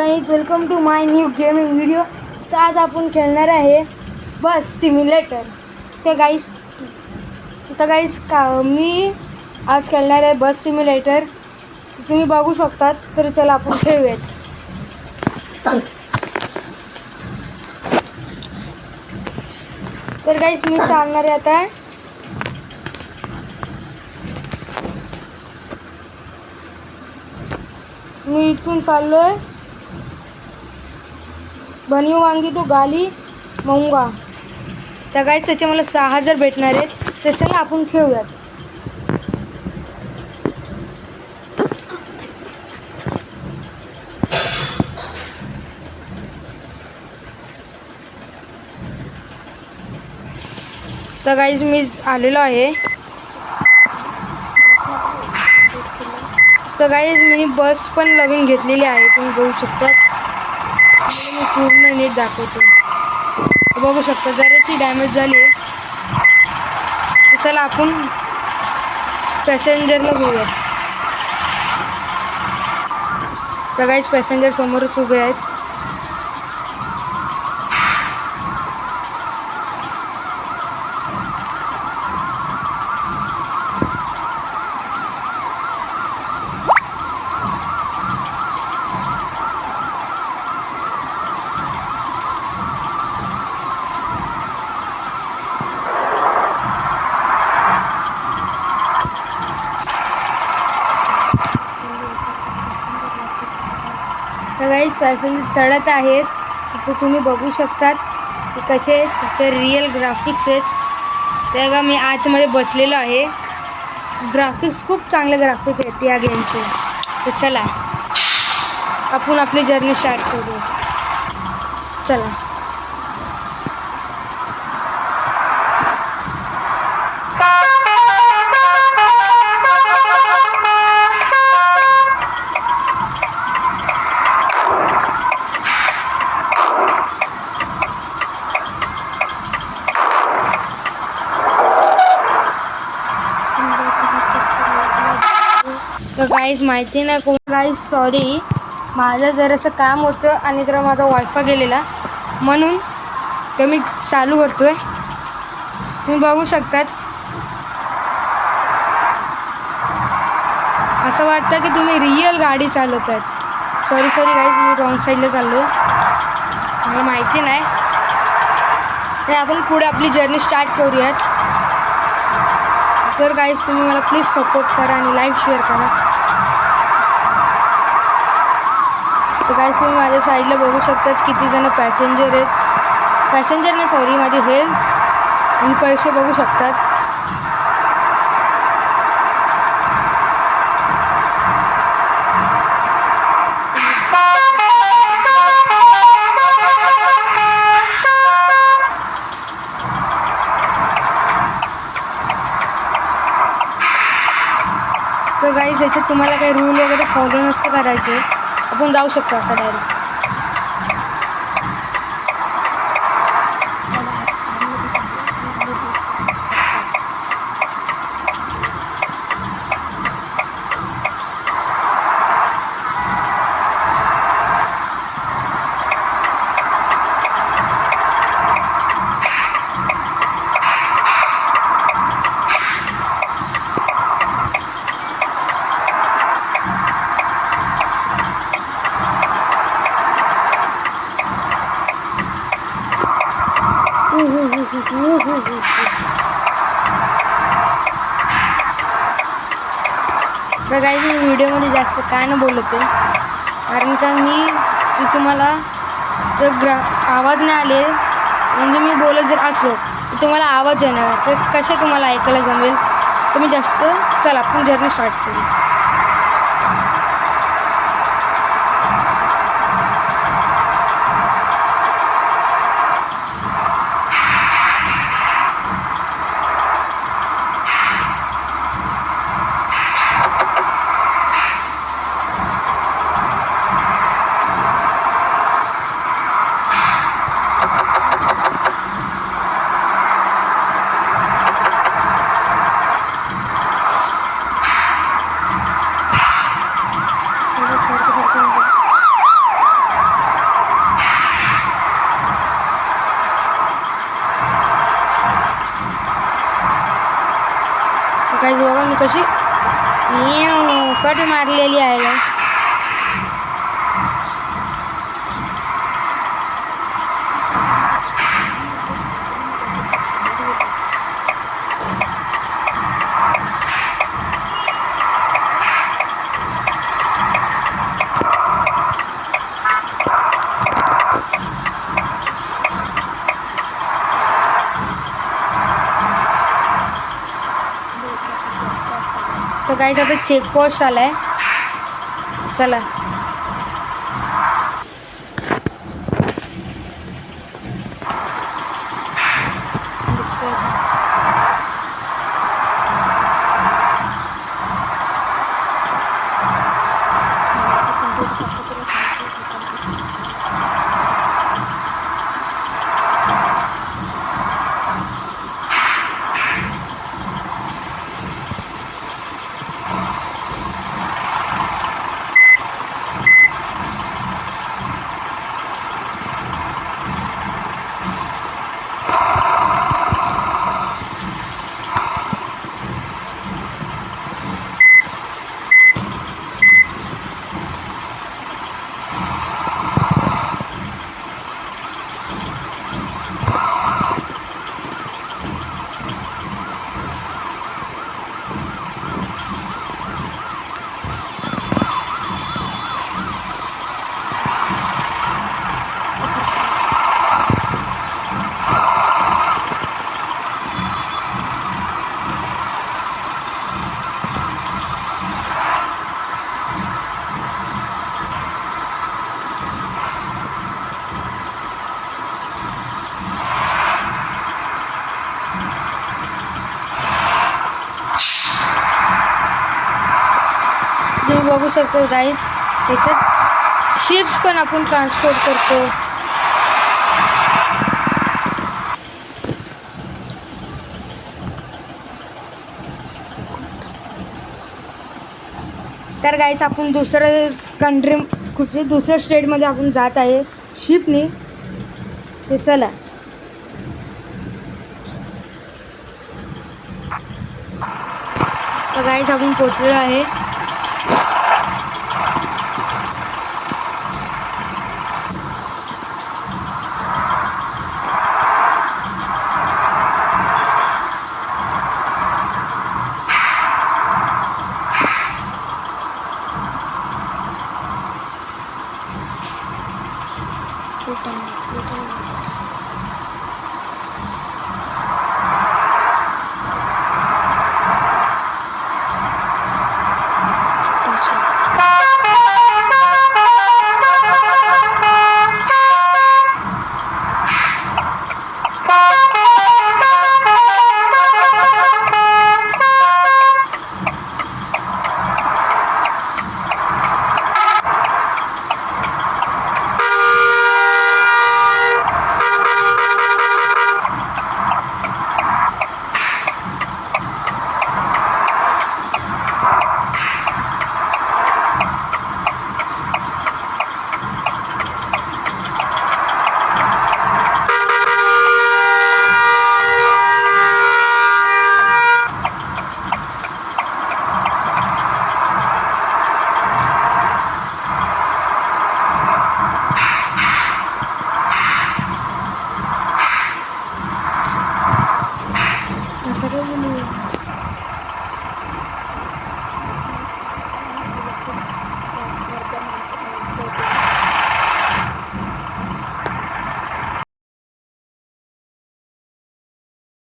Guys, welcome to my new gaming video. तर आज आपण खेळणार आहे बस सिम्युलेटर. तर गाइस मी आज खेळणार आहे बस सिम्युलेटर. तुम्ही बघू शकतात. तर चला आपण खेळूयात. तर गाइस मी चालणार आहे आता. मी इथून चाललोय बनियो वांगी टू गाली मंगा. तर गाइस त्याचे मला 6000 भेटणार आहेत. तर चला आपण खेळूयात. तर गाइस मी आलेलो आहे. तर गाइस मी बस पण नवीन घेतलेली आहे. तुम्ही बघू शकता. मी पूर्ण नीट दाखवतो. बघू शकता जराशी डॅमेज झाली आहे. चला आपण पॅसेंजरला घेऊयात. तर गाइस पॅसेंजर समोरच उभे आहेत. तर गाइस पॅसेंजर चढत आहेत. तर तुम्ही बघू शकतात की कसे ते रिअल ग्राफिक्स आहेत. त्या मी आतमध्ये बसलेलो आहे. ग्राफिक्स खूप चांगले ग्राफिक्स आहेत या गेमचे. तर चला आपण आपली जर्नी स्टार्ट करू. चला. तर गाइस माहिती नाही कोण. गाइस सॉरी, माझं जरासं काम होतं आणि जरा माझा वायफाय गेलेला म्हणून तर मी चालू करतोय. तुम्ही बघू शकतात. असं वाटतं की तुम्ही रिअल गाडी चालवत आहेत. सॉरी गाइस, मी रॉंग साईडला चाललो. मला माहिती नाही. तर आपण पुढे आपली जर्नी स्टार्ट करूयात. तर गाइस तुम्ही मला प्लीज सपोर्ट करा आणि लाईक शेअर करा. तर गाइस तुम्ही माझ्या साईडला बघू शकतात किती जण पॅसेंजर आहेत. पॅसेंजर नाही सॉरी, माझी हेल्थ आणि पैसे बघू शकतात. तर गाइस याच्यात तुम्हाला काही रूल वगैरे फॉलो नसतं करायचे. आपण जाऊ शकतो असं डायरेक्ट. तर गाइस मी व्हिडिओमध्ये जास्त काय न बोलते कारण का मी तुम्हाला जर आवाज नाही आले म्हणजे मी बोलत जर असलो तर तुम्हाला आवाज येणार. तर कसे तुम्हाला ऐकायला जमेल. तर मी जास्त चला आपण जर्नी स्टार्ट करू. कशी कट मारलेली आहे का. तर गाईस आता चेकपोस्ट आलाय. चला तुम्ही बघू शकता गाईस, याच्यात शिप्स पण आपण ट्रान्सपोर्ट करतो. तर गाईस आपण दुसरं कंट्री कुठच्या दुसऱ्या स्टेटमध्ये आपण जात आहे शिपने. ते चला तर गाईस आपण पोचलेलो आहे.